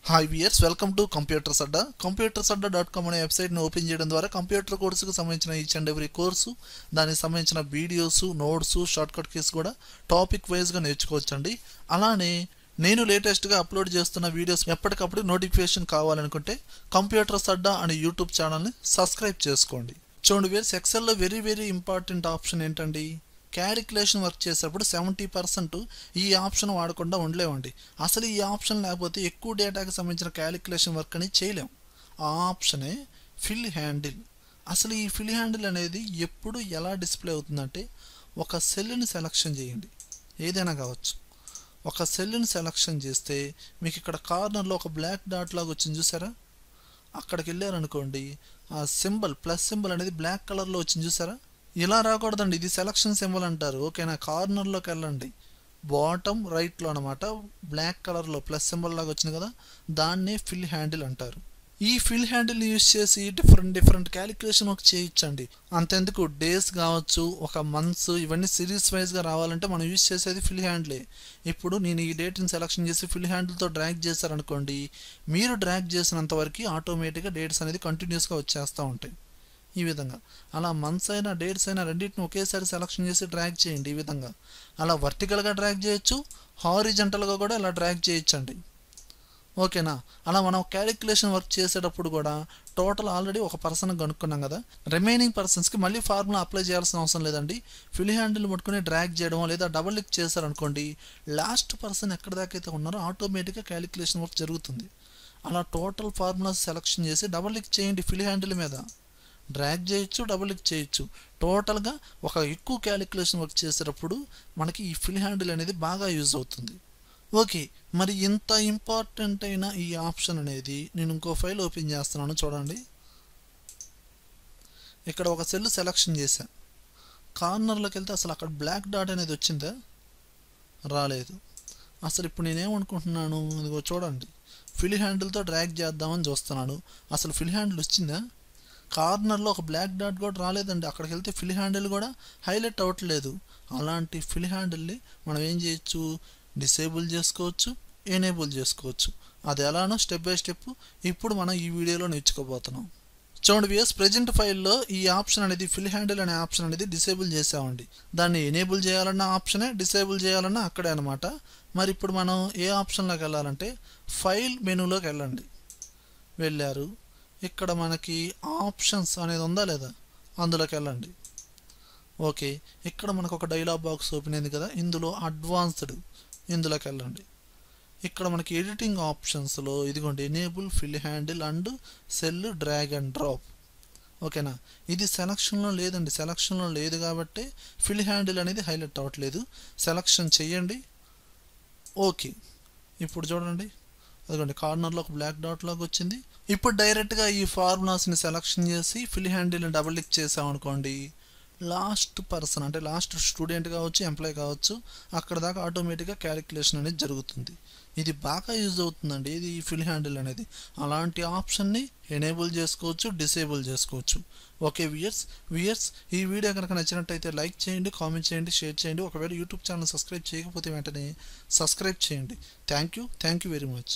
Hi viewers, welcome to computers Adda. computersadda.com అనే వెబ్సైట్ని open చేయడం ద్వారా కంప్యూటర్ కోర్సుకు సంబంధించిన ఈచ్ అండ్ ఎవ్రీ కోర్సు, దానికి సంబంధించిన వీడియోస్, నోట్స్, షార్ట్కట్ కీస్ కూడా టాపిక్ వైజ్గా నేర్చుకోవచ్చండి. అలానే నేను లేటెస్ట్గా అప్లోడ్ చేస్తున్న వీడియోస్ ఎప్పటికప్పుడు నోటిఫికేషన్ కావాలనుకుంటే కంప్యూటర్స్ అడ్డా అనే యూట్యూబ్ ఛానల్ని సబ్స్క్రైబ్ చేసుకోండి. చూడండి వియర్స్, ఎక్సెల్లో వెరీ ఇంపార్టెంట్ ఆప్షన్ ఏంటండి? క్యాలిక్యులేషన్ వర్క్ చేసేటప్పుడు 70% ఈ ఆప్షన్ వాడకుండా ఉండలేమండి. అసలు ఈ ఆప్షన్ లేకపోతే ఎక్కువ డేటాకి సంబంధించిన క్యాలిక్యులేషన్ వర్క్ అని చేయలేం. ఆ ఆప్షనే ఫిల్ హ్యాండిల్. అసలు ఈ ఫిల్ హ్యాండిల్ అనేది ఎప్పుడు ఎలా డిస్ప్లే అవుతుందంటే, ఒక సెల్ని సెలక్షన్ చేయండి, ఏదైనా కావచ్చు. ఒక సెల్ని సెలక్షన్ చేస్తే మీకు ఇక్కడ కార్నర్లో ఒక బ్లాక్ డాట్ లాగా వచ్చింది చూసారా? అక్కడికి వెళ్ళారనుకోండి, ఆ సింబల్ ప్లస్ సింబల్ అనేది బ్లాక్ కలర్లో వచ్చింది చూసారా? ఇలా రాకూడదండి, ఇది సెలక్షన్ సింబల్ అంటారు. ఓకేనా? కార్నర్లోకి వెళ్ళండి, బాటమ్ రైట్లో అనమాట, బ్లాక్ కలర్లో ప్లస్ సింబల్ లాగా వచ్చింది కదా, దాన్నే ఫిల్ హ్యాండిల్ అంటారు. ఈ ఫిల్ హ్యాండిల్ని యూజ్ చేసి డిఫరెంట్ క్యాలిక్యులేషన్ వర్క్ చేయొచ్చండి. అంతెందుకు, డేస్ కావచ్చు, ఒక మంత్స్, ఇవన్నీ సిరీస్ వైజ్గా రావాలంటే మనం యూజ్ చేసేది ఫిల్ హ్యాండిలే. ఇప్పుడు నేను ఈ డేట్ని సెలక్షన్ చేసి ఫిల్ హ్యాండిల్తో డ్రాగ్ చేశారనుకోండి, మీరు డ్రాగ్ చేసినంత వరకు ఆటోమేటిక్గా డేట్స్ అనేది కంటిన్యూస్గా వచ్చేస్తూ ఉంటాయి. ఈ విధంగా అలా మంత్స్ అయినా డేట్స్ అయినా రెండింటిని ఒకేసారి సెలక్షన్ చేసి డ్రాగ్ చేయండి. ఈ విధంగా అలా వర్టికల్గా డ్రాగ్ చేయొచ్చు, హారిజంటల్గా కూడా ఇలా డ్రాగ్ చేయొచ్చండి. ఓకేనా? అలా మనం క్యాలిక్యులేషన్ వర్క్ చేసేటప్పుడు కూడా టోటల్ ఆల్రెడీ ఒక పర్సన్ కనుక్కున్నాం కదా, రిమైనింగ్ పర్సన్స్కి మళ్ళీ ఫార్ములా అప్లై చేయాల్సిన అవసరం లేదండి. ఫిల్ హ్యాండిల్ పట్టుకుని డ్రాగ్ చేయడం లేదా డబుల్ క్లిక్ చేశారనుకోండి, లాస్ట్ పర్సన్ ఎక్కడి దాకా అయితే ఉన్నారో ఆటోమేటిక్గా క్యాలిక్యులేషన్ వర్క్ జరుగుతుంది. అలా టోటల్ ఫార్ములాస్ సెలక్షన్ చేసి డబుల్ క్లిక్ చేయండి, ఫిల్ హ్యాండిల్ మీద డ్రాగ్ చేయొచ్చు, డబుల్ క్లిక్ చేయొచ్చు. టోటల్గా ఒక ఎక్కువ క్యాలిక్యులేషన్ వర్క్ చేసేటప్పుడు మనకి ఈ ఫిల్ హ్యాండిల్ అనేది బాగా యూజ్ అవుతుంది. ఓకే, మరి ఇంత ఇంపార్టెంట్ అయిన ఈ ఆప్షన్ అనేది నేను ఇంకో ఫైల్ ఓపెన్ చేస్తున్నాను. చూడండి, ఇక్కడ ఒక సెల్ సెలక్షన్ చేశాను, కార్నర్లోకి వెళ్తే అసలు అక్కడ బ్లాక్ డాట్ అనేది వచ్చిందా? రాలేదు. అసలు ఇప్పుడు నేనేమనుకుంటున్నాను, ఇదిగో చూడండి, ఫిల్ హ్యాండిల్తో డ్రాగ్ చేద్దామని చూస్తున్నాను, అసలు ఫిల్ హ్యాండిల్ వచ్చిందా? కార్నర్లో ఒక బ్లాక్ డాట్ కూడా రాలేదండి. అక్కడికి వెళ్తే ఫిల్ హ్యాండిల్ కూడా హైలైట్ అవ్వట్లేదు. అలాంటి ఫిల్ హ్యాండిల్ని మనం ఏం చేయొచ్చు? డిసేబుల్ చేసుకోవచ్చు, ఎనేబుల్ చేసుకోవచ్చు. అది ఎలానో స్టెప్ బై స్టెప్ ఇప్పుడు మనం ఈ వీడియోలో నేర్చుకోబోతున్నాం. చూడండి వియర్స్, ప్రజెంట్ ఫైల్లో ఈ ఆప్షన్ అనేది ఫిల్ హ్యాండిల్ అనే ఆప్షన్ అనేది డిసేబుల్ చేసామండి. దాన్ని ఎనేబుల్ చేయాలన్న ఆప్షనే, డిసేబుల్ చేయాలన్నా అక్కడే అనమాట. మరి ఇప్పుడు మనం ఏ ఆప్షన్లోకి వెళ్ళాలంటే ఫైల్ మెనూలోకి వెళ్ళండి. వెళ్ళారు, ఇక్కడ మనకి ఆప్షన్స్ అనేది ఉందా లేదా, అందులోకి వెళ్ళండి. ఓకే, ఇక్కడ మనకు ఒక డైలాగ్ బాక్స్ ఓపెన్ అయింది కదా, ఇందులో అడ్వాన్స్డ్, ఇందులోకి వెళ్ళండి. ఇక్కడ మనకి ఎడిటింగ్ ఆప్షన్స్లో ఇదిగోండి, enable fill handle and cell drag and drop. ఓకేనా? ఇది సెలక్షన్లో లేదండి, సెలక్షన్లో లేదు కాబట్టి ఫిల్ హ్యాండిల్ అనేది హైలైట్ అవ్వట్లేదు. సెలక్షన్ చెయ్యండి. ఓకే, ఇప్పుడు చూడండి, అదిగోండి కార్నర్లో ఒక బ్లాక్ డాట్ లాగా వచ్చింది. ఇప్పుడు డైరెక్ట్గా ఈ ఫార్ములాస్ని సెలక్షన్ చేసి ఫిల్ హ్యాండిల్ని డబుల్ క్లిక్ చేసామనుకోండి, లాస్ట్ పర్సన్ అంటే లాస్ట్ స్టూడెంట్ కావచ్చు, ఎంప్లాయ్ కావచ్చు, అక్కడ దాకా ఆటోమేటిక్గా క్యాలిక్యులేషన్ అనేది జరుగుతుంది. ఇది బాగా యూజ్ అవుతుందండి, ఇది ఈ ఫిల్ హ్యాండిల్ అనేది. అలాంటి ఆప్షన్ని ఎనేబుల్ చేసుకోవచ్చు, డిసేబుల్ చేసుకోవచ్చు. ఓకే వియర్స్, ఈ వీడియో కనుక నచ్చినట్టయితే లైక్ చేయండి, కామెంట్ చేయండి, షేర్ చేయండి. ఒకవేళ యూట్యూబ్ ఛానల్ సబ్స్క్రైబ్ చేయకపోతే వెంటనే సబ్స్క్రైబ్ చేయండి. Thank you very much.